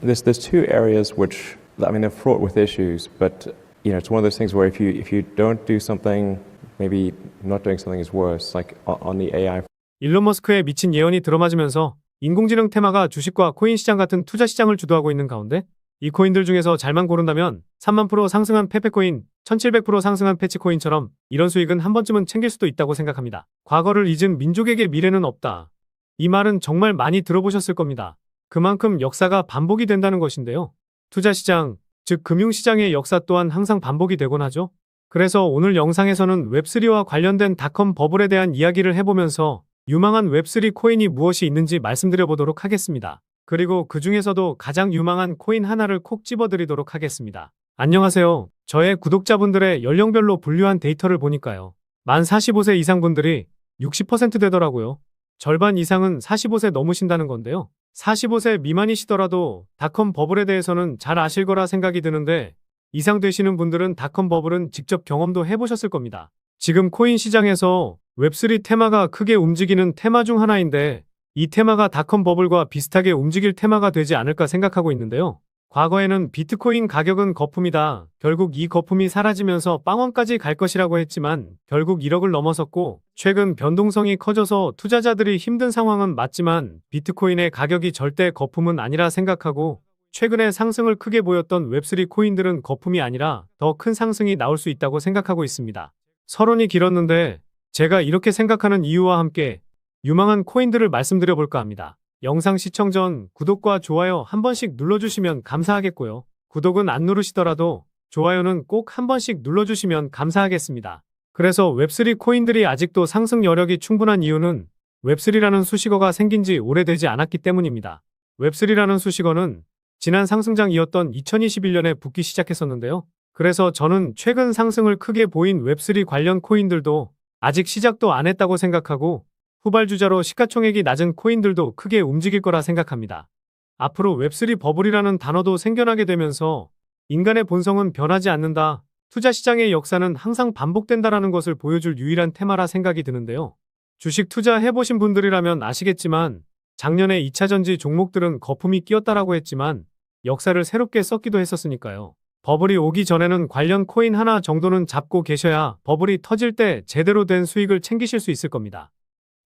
There's two areas which, I mean, they're fraught with issues, but it's one of those things where if you don't do something, maybe not doing something is worse. Like on the AI. 일론 머스크의 미친 예언이 들어맞으면서 인공지능 테마가 주식과 코인 시장 같은 투자 시장을 주도하고 있는 가운데 이 코인들 중에서 잘만 고른다면 3만% 상승한 페페코인, 1700% 상승한 패치코인처럼 이런 수익은 한 번쯤은 챙길 수도 있다고 생각합니다. 과거를 잊은 민족에게 미래는 없다. 이 말은 정말 많이 들어보셨을 겁니다. 그만큼 역사가 반복이 된다는 것인데요. 투자시장, 즉 금융시장의 역사 또한 항상 반복이 되곤 하죠. 그래서 오늘 영상에서는 웹3와 관련된 닷컴 버블에 대한 이야기를 해보면서 유망한 웹3 코인이 무엇이 있는지 말씀드려보도록 하겠습니다. 그리고 그 중에서도 가장 유망한 코인 하나를 콕 집어드리도록 하겠습니다. 안녕하세요. 저의 구독자분들의 연령별로 분류한 데이터를 보니까요. 만 45세 이상 분들이 60% 되더라고요. 절반 이상은 45세 넘으신다는 건데요. 45세 미만이시더라도 닷컴 버블에 대해서는 잘 아실 거라 생각이 드는데 이상 되시는 분들은 닷컴 버블은 직접 경험도 해보셨을 겁니다. 지금 코인 시장에서 웹3 테마가 크게 움직이는 테마 중 하나인데 이 테마가 닷컴 버블과 비슷하게 움직일 테마가 되지 않을까 생각하고 있는데요. 과거에는 비트코인 가격은 거품이다. 결국 이 거품이 사라지면서 빵원까지 갈 것이라고 했지만 결국 1억을 넘어섰고 최근 변동성이 커져서 투자자들이 힘든 상황은 맞지만 비트코인의 가격이 절대 거품은 아니라 생각하고 최근에 상승을 크게 보였던 웹3 코인들은 거품이 아니라 더 큰 상승이 나올 수 있다고 생각하고 있습니다. 서론이 길었는데 제가 이렇게 생각하는 이유와 함께 유망한 코인들을 말씀드려 볼까 합니다. 영상 시청 전 구독과 좋아요 한 번씩 눌러주시면 감사하겠고요. 구독은 안 누르시더라도 좋아요는 꼭 한 번씩 눌러주시면 감사하겠습니다. 그래서 웹3 코인들이 아직도 상승 여력이 충분한 이유는 웹3라는 수식어가 생긴 지 오래되지 않았기 때문입니다. 웹3라는 수식어는 지난 상승장이었던 2021년에 붙기 시작했었는데요. 그래서 저는 최근 상승을 크게 보인 웹3 관련 코인들도 아직 시작도 안 했다고 생각하고 후발주자로 시가총액이 낮은 코인들도 크게 움직일 거라 생각합니다. 앞으로 웹3 버블이라는 단어도 생겨나게 되면서 인간의 본성은 변하지 않는다. 투자시장의 역사는 항상 반복된다라는 것을 보여줄 유일한 테마라 생각이 드는데요. 주식 투자해보신 분들이라면 아시겠지만 작년에 2차전지 종목들은 거품이 끼었다라고 했지만 역사를 새롭게 썼기도 했었으니까요. 버블이 오기 전에는 관련 코인 하나 정도는 잡고 계셔야 버블이 터질 때 제대로 된 수익을 챙기실 수 있을 겁니다.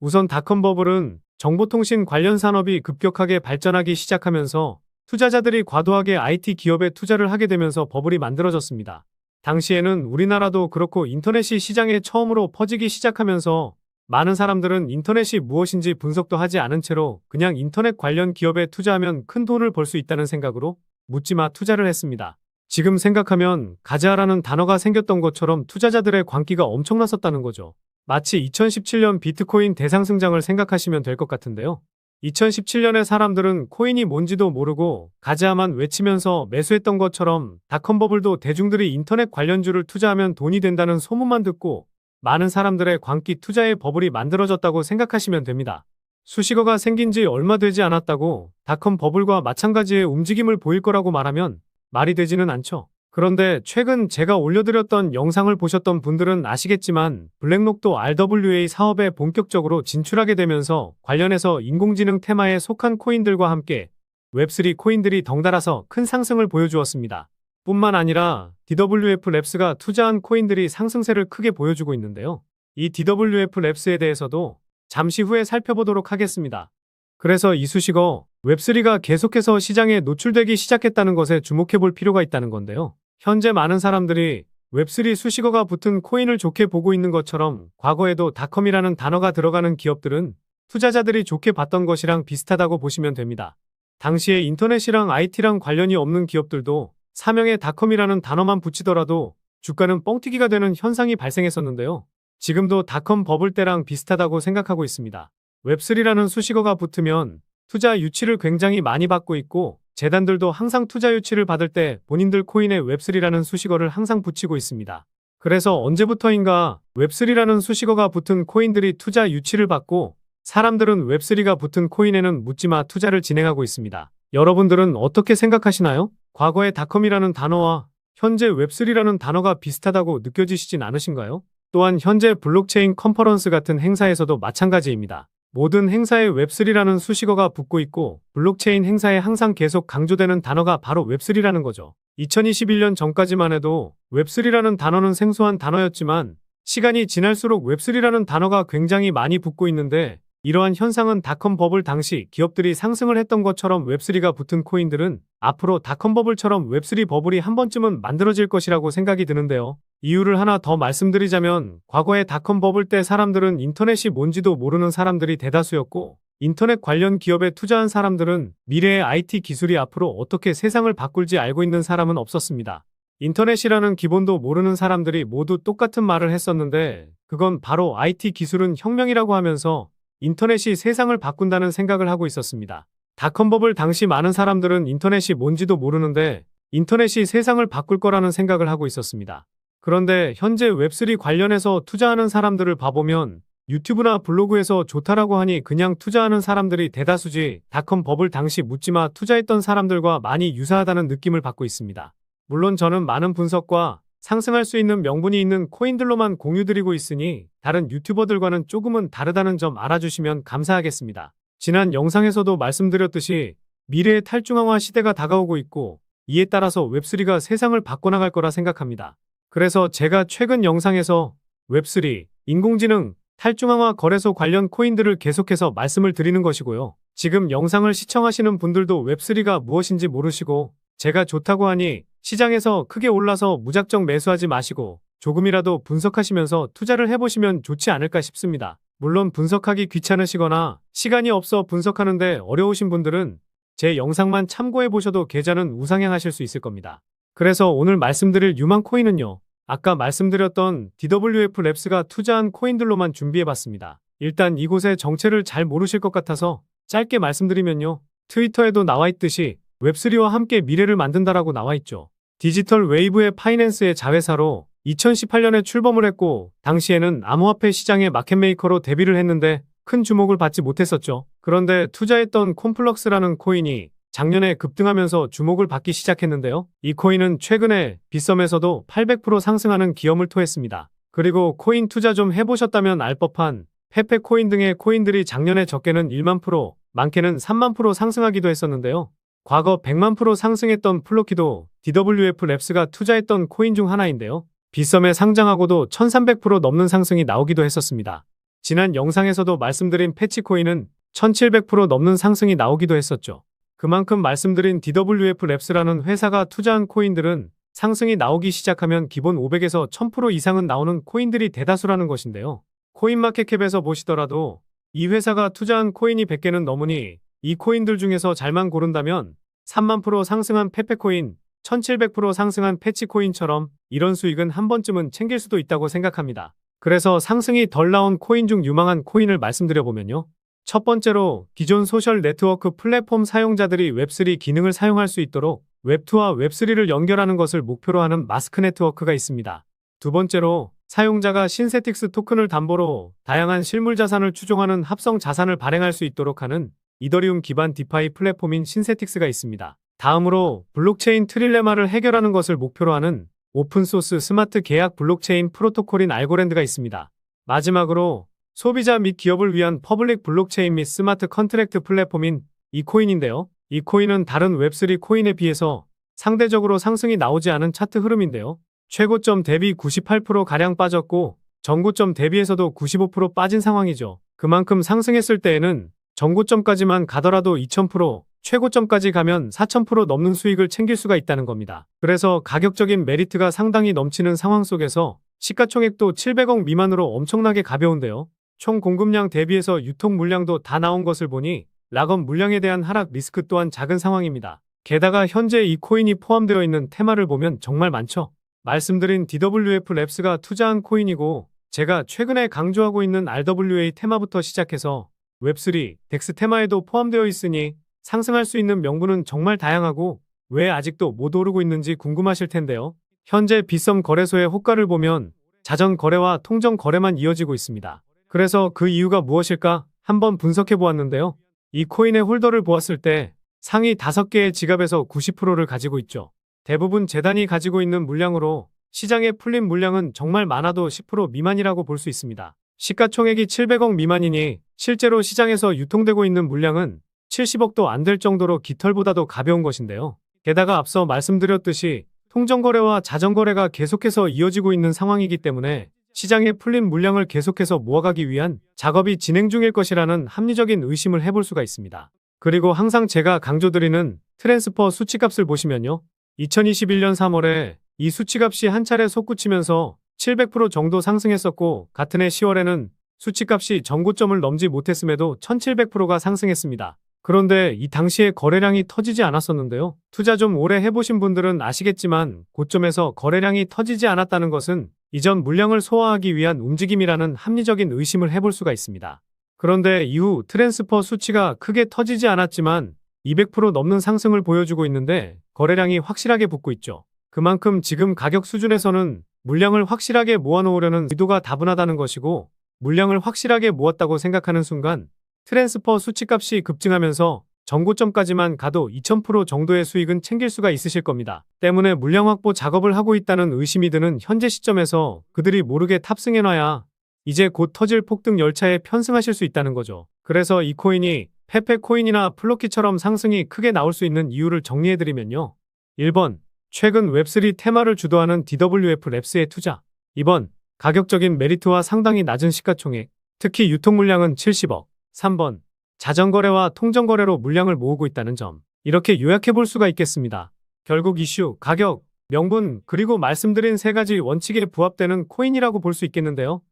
우선 닷컴 버블은 정보통신 관련 산업이 급격하게 발전하기 시작하면서 투자자들이 과도하게 IT 기업에 투자를 하게 되면서 버블이 만들어졌습니다. 당시에는 우리나라도 그렇고 인터넷이 시장에 처음으로 퍼지기 시작하면서 많은 사람들은 인터넷이 무엇인지 분석도 하지 않은 채로 그냥 인터넷 관련 기업에 투자하면 큰 돈을 벌 수 있다는 생각으로 묻지마 투자를 했습니다. 지금 생각하면 가즈아라는 단어가 생겼던 것처럼 투자자들의 광기가 엄청났었다는 거죠. 마치 2017년 비트코인 대상승장을 생각하시면 될 것 같은데요. 2017년에 사람들은 코인이 뭔지도 모르고 가즈아만 외치면서 매수했던 것처럼 닷컴 버블도 대중들이 인터넷 관련주를 투자하면 돈이 된다는 소문만 듣고 많은 사람들의 광기 투자의 버블이 만들어졌다고 생각하시면 됩니다. 수식어가 생긴 지 얼마 되지 않았다고 닷컴 버블과 마찬가지의 움직임을 보일 거라고 말하면 말이 되지는 않죠. 그런데 최근 제가 올려드렸던 영상을 보셨던 분들은 아시겠지만 블랙록도 RWA 사업에 본격적으로 진출하게 되면서 관련해서 인공지능 테마에 속한 코인들과 함께 웹3 코인들이 덩달아서 큰 상승을 보여주었습니다. 뿐만 아니라 DWF 랩스가 투자한 코인들이 상승세를 크게 보여주고 있는데요. 이 DWF 랩스에 대해서도 잠시 후에 살펴보도록 하겠습니다. 그래서 이 수식어 웹3가 계속해서 시장에 노출되기 시작했다는 것에 주목해 볼 필요가 있다는 건데요. 현재 많은 사람들이 웹3 수식어가 붙은 코인을 좋게 보고 있는 것처럼 과거에도 닷컴이라는 단어가 들어가는 기업들은 투자자들이 좋게 봤던 것이랑 비슷하다고 보시면 됩니다. 당시에 인터넷이랑 IT랑 관련이 없는 기업들도 사명에 닷컴이라는 단어만 붙이더라도 주가는 뻥튀기가 되는 현상이 발생했었는데요. 지금도 닷컴 버블 때랑 비슷하다고 생각하고 있습니다. 웹3라는 수식어가 붙으면 투자 유치를 굉장히 많이 받고 있고 재단들도 항상 투자 유치를 받을 때 본인들 코인에 웹3라는 수식어를 항상 붙이고 있습니다. 그래서 언제부터인가 웹3라는 수식어가 붙은 코인들이 투자 유치를 받고 사람들은 웹3가 붙은 코인에는 묻지마 투자를 진행하고 있습니다. 여러분들은 어떻게 생각하시나요? 과거의 닷컴이라는 단어와 현재 웹3라는 단어가 비슷하다고 느껴지시진 않으신가요? 또한 현재 블록체인 컨퍼런스 같은 행사에서도 마찬가지입니다. 모든 행사에 웹3라는 수식어가 붙고 있고 블록체인 행사에 항상 계속 강조되는 단어가 바로 웹3라는 거죠. 2021년 전까지만 해도 웹3라는 단어는 생소한 단어였지만 시간이 지날수록 웹3라는 단어가 굉장히 많이 붙고 있는데 이러한 현상은 닷컴 버블 당시 기업들이 상승을 했던 것처럼 웹3가 붙은 코인들은 앞으로 닷컴 버블처럼 웹3 버블이 한 번쯤은 만들어질 것이라고 생각이 드는데요. 이유를 하나 더 말씀드리자면 과거의 닷컴 버블 때 사람들은 인터넷이 뭔지도 모르는 사람들이 대다수였고 인터넷 관련 기업에 투자한 사람들은 미래의 IT 기술이 앞으로 어떻게 세상을 바꿀지 알고 있는 사람은 없었습니다. 인터넷이라는 기본도 모르는 사람들이 모두 똑같은 말을 했었는데 그건 바로 IT 기술은 혁명이라고 하면서 인터넷이 세상을 바꾼다는 생각을 하고 있었습니다. 닷컴 버블 당시 많은 사람들은 인터넷이 뭔지도 모르는데 인터넷이 세상을 바꿀 거라는 생각을 하고 있었습니다. 그런데 현재 웹3 관련해서 투자하는 사람들을 봐보면 유튜브나 블로그에서 좋다라고 하니 그냥 투자하는 사람들이 대다수지 닷컴 버블 당시 묻지마 투자했던 사람들과 많이 유사하다는 느낌을 받고 있습니다. 물론 저는 많은 분석과 상승할 수 있는 명분이 있는 코인들로만 공유드리고 있으니 다른 유튜버들과는 조금은 다르다는 점 알아주시면 감사하겠습니다. 지난 영상에서도 말씀드렸듯이 미래의 탈중앙화 시대가 다가오고 있고 이에 따라서 웹3가 세상을 바꿔나갈 거라 생각합니다. 그래서 제가 최근 영상에서 웹3, 인공지능, 탈중앙화 거래소 관련 코인들을 계속해서 말씀을 드리는 것이고요. 지금 영상을 시청하시는 분들도 웹3가 무엇인지 모르시고 제가 좋다고 하니 시장에서 크게 올라서 무작정 매수하지 마시고 조금이라도 분석하시면서 투자를 해보시면 좋지 않을까 싶습니다. 물론 분석하기 귀찮으시거나 시간이 없어 분석하는데 어려우신 분들은 제 영상만 참고해보셔도 계좌는 우상향하실 수 있을 겁니다. 그래서 오늘 말씀드릴 유망 코인은요. 아까 말씀드렸던 DWF 랩스가 투자한 코인들로만 준비해봤습니다. 일단 이곳의 정체를 잘 모르실 것 같아서 짧게 말씀드리면요. 트위터에도 나와있듯이 웹3와 함께 미래를 만든다라고 나와있죠. 디지털 웨이브의 파이낸스의 자회사로 2018년에 출범을 했고 당시에는 암호화폐 시장의 마켓메이커로 데뷔를 했는데 큰 주목을 받지 못했었죠. 그런데 투자했던 콤플럭스라는 코인이 작년에 급등하면서 주목을 받기 시작했는데요. 이 코인은 최근에 빗썸에서도 800% 상승하는 기염을 토했습니다. 그리고 코인 투자 좀 해보셨다면 알 법한 페페 코인 등의 코인들이 작년에 적게는 1만 프로, 많게는 3만 프로 상승하기도 했었는데요. 과거 100만 프로 상승했던 플로키도 DWF 랩스가 투자했던 코인 중 하나인데요. 빗썸에 상장하고도 1300% 넘는 상승이 나오기도 했었습니다. 지난 영상에서도 말씀드린 패치코인은 1700% 넘는 상승이 나오기도 했었죠. 그만큼 말씀드린 DWF 랩스라는 회사가 투자한 코인들은 상승이 나오기 시작하면 기본 500에서 1000% 이상은 나오는 코인들이 대다수라는 것인데요. 코인마켓캡에서 보시더라도 이 회사가 투자한 코인이 100개는 넘으니 이 코인들 중에서 잘만 고른다면 3만 프로 상승한 페페코인, 1700% 상승한 패치코인처럼 이런 수익은 한 번쯤은 챙길 수도 있다고 생각합니다. 그래서 상승이 덜 나온 코인 중 유망한 코인을 말씀드려보면요. 첫 번째로 기존 소셜 네트워크 플랫폼 사용자들이 웹3 기능을 사용할 수 있도록 웹2와 웹3를 연결하는 것을 목표로 하는 마스크 네트워크가 있습니다. 두 번째로 사용자가 신세틱스 토큰을 담보로 다양한 실물 자산을 추종하는 합성 자산을 발행할 수 있도록 하는 이더리움 기반 디파이 플랫폼인 신세틱스가 있습니다. 다음으로 블록체인 트릴레마를 해결하는 것을 목표로 하는 오픈소스 스마트 계약 블록체인 프로토콜인 알고랜드가 있습니다. 마지막으로 소비자 및 기업을 위한 퍼블릭 블록체인 및 스마트 컨트랙트 플랫폼인 이코인인데요. 이 코인은 다른 웹3 코인에 비해서 상대적으로 상승이 나오지 않은 차트 흐름인데요. 최고점 대비 98%가량 빠졌고 전고점 대비해서도 95% 빠진 상황이죠. 그만큼 상승했을 때에는 전고점까지만 가더라도 2000%, 최고점까지 가면 4000% 넘는 수익을 챙길 수가 있다는 겁니다. 그래서 가격적인 메리트가 상당히 넘치는 상황 속에서 시가총액도 700억 미만으로 엄청나게 가벼운데요. 총 공급량 대비해서 유통 물량도 다 나온 것을 보니 락업 물량에 대한 하락 리스크 또한 작은 상황입니다. 게다가 현재 이 코인이 포함되어 있는 테마를 보면 정말 많죠. 말씀드린 DWF 랩스가 투자한 코인이고 제가 최근에 강조하고 있는 RWA 테마부터 시작해서 웹3, 덱스 테마에도 포함되어 있으니 상승할 수 있는 명분은 정말 다양하고 왜 아직도 못 오르고 있는지 궁금하실 텐데요. 현재 빗썸 거래소의 호가를 보면 자전 거래와 통정 거래만 이어지고 있습니다. 그래서 그 이유가 무엇일까 한번 분석해 보았는데요. 이 코인의 홀더를 보았을 때 상위 5개의 지갑에서 90%를 가지고 있죠. 대부분 재단이 가지고 있는 물량으로 시장에 풀린 물량은 정말 많아도 10% 미만이라고 볼 수 있습니다. 시가총액이 700억 미만이니 실제로 시장에서 유통되고 있는 물량은 70억도 안 될 정도로 깃털보다도 가벼운 것인데요. 게다가 앞서 말씀드렸듯이 통정거래와 자전거래가 계속해서 이어지고 있는 상황이기 때문에 시장에 풀린 물량을 계속해서 모아가기 위한 작업이 진행 중일 것이라는 합리적인 의심을 해볼 수가 있습니다. 그리고 항상 제가 강조드리는 트랜스퍼 수치값을 보시면요. 2021년 3월에 이 수치값이 한 차례 솟구치면서 700% 정도 상승했었고 같은 해 10월에는 수치값이 전고점을 넘지 못했음에도 1700%가 상승했습니다. 그런데 이 당시에 거래량이 터지지 않았었는데요. 투자 좀 오래 해보신 분들은 아시겠지만 고점에서 거래량이 터지지 않았다는 것은 이전 물량을 소화하기 위한 움직임이라는 합리적인 의심을 해볼 수가 있습니다. 그런데 이후 트랜스퍼 수치가 크게 터지지 않았지만 200% 넘는 상승을 보여주고 있는데 거래량이 확실하게 붙고 있죠. 그만큼 지금 가격 수준에서는 물량을 확실하게 모아놓으려는 의도가 다분하다는 것이고 물량을 확실하게 모았다고 생각하는 순간 트랜스퍼 수치값이 급증하면서 전고점까지만 가도 2000% 정도의 수익은 챙길 수가 있으실 겁니다. 때문에 물량 확보 작업을 하고 있다는 의심이 드는 현재 시점에서 그들이 모르게 탑승해놔야 이제 곧 터질 폭등 열차에 편승하실 수 있다는 거죠. 그래서 이 코인이 페페코인이나 플로키처럼 상승이 크게 나올 수 있는 이유를 정리해드리면요. 1번, 최근 웹3 테마를 주도하는 DWF 랩스의 투자. 2번, 가격적인 메리트와 상당히 낮은 시가총액, 특히 유통 물량은 70억. 3번, 자전거래와 통정거래로 물량을 모으고 있다는 점. 이렇게 요약해 볼 수가 있겠습니다. 결국 이슈, 가격, 명분, 그리고 말씀드린 세 가지 원칙에 부합되는 코인이라고 볼 수 있겠는데요.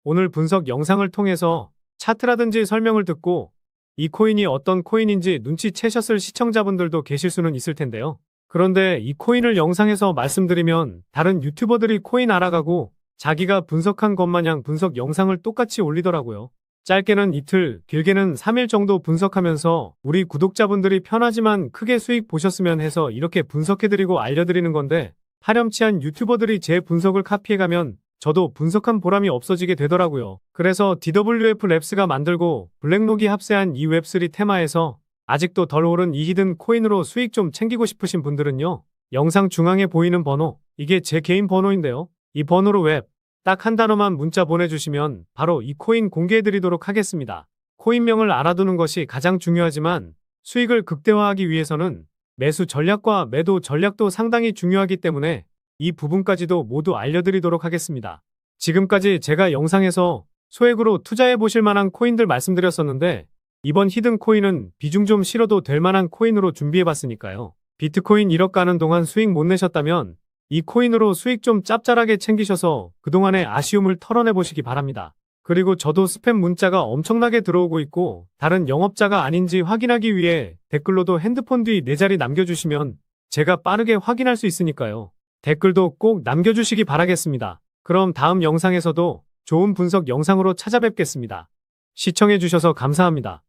오늘 분석 영상을 통해서 차트라든지 설명을 듣고 이 코인이 어떤 코인인지 눈치채셨을 시청자분들도 계실 수는 있을 텐데요. 그런데 이 코인을 영상에서 말씀드리면 다른 유튜버들이 코인 알아가고 자기가 분석한 것 마냥 분석 영상을 똑같이 올리더라고요. 짧게는 이틀, 길게는 3일 정도 분석하면서 우리 구독자분들이 편하지만 크게 수익 보셨으면 해서 이렇게 분석해드리고 알려드리는 건데 파렴치한 유튜버들이 제 분석을 카피해가면 저도 분석한 보람이 없어지게 되더라고요. 그래서 DWF 랩스가 만들고 블랙록이 합세한 이 웹3 테마에서 아직도 덜 오른 이 히든 코인으로 수익 좀 챙기고 싶으신 분들은요. 영상 중앙에 보이는 번호, 이게 제 개인 번호인데요. 이 번호로 웹, 딱 한 단어만 문자 보내주시면 바로 이 코인 공개해드리도록 하겠습니다. 코인명을 알아두는 것이 가장 중요하지만 수익을 극대화하기 위해서는 매수 전략과 매도 전략도 상당히 중요하기 때문에 이 부분까지도 모두 알려드리도록 하겠습니다. 지금까지 제가 영상에서 소액으로 투자해 보실 만한 코인들 말씀드렸었는데 이번 히든 코인은 비중 좀 실어도 될 만한 코인으로 준비해 봤으니까요. 비트코인 1억 가는 동안 수익 못 내셨다면 이 코인으로 수익 좀 짭짤하게 챙기셔서 그동안의 아쉬움을 털어내 보시기 바랍니다. 그리고 저도 스팸 문자가 엄청나게 들어오고 있고 다른 영업자가 아닌지 확인하기 위해 댓글로도 핸드폰 뒤 4자리 남겨주시면 제가 빠르게 확인할 수 있으니까요. 댓글도 꼭 남겨주시기 바라겠습니다. 그럼 다음 영상에서도 좋은 분석 영상으로 찾아뵙겠습니다. 시청해주셔서 감사합니다.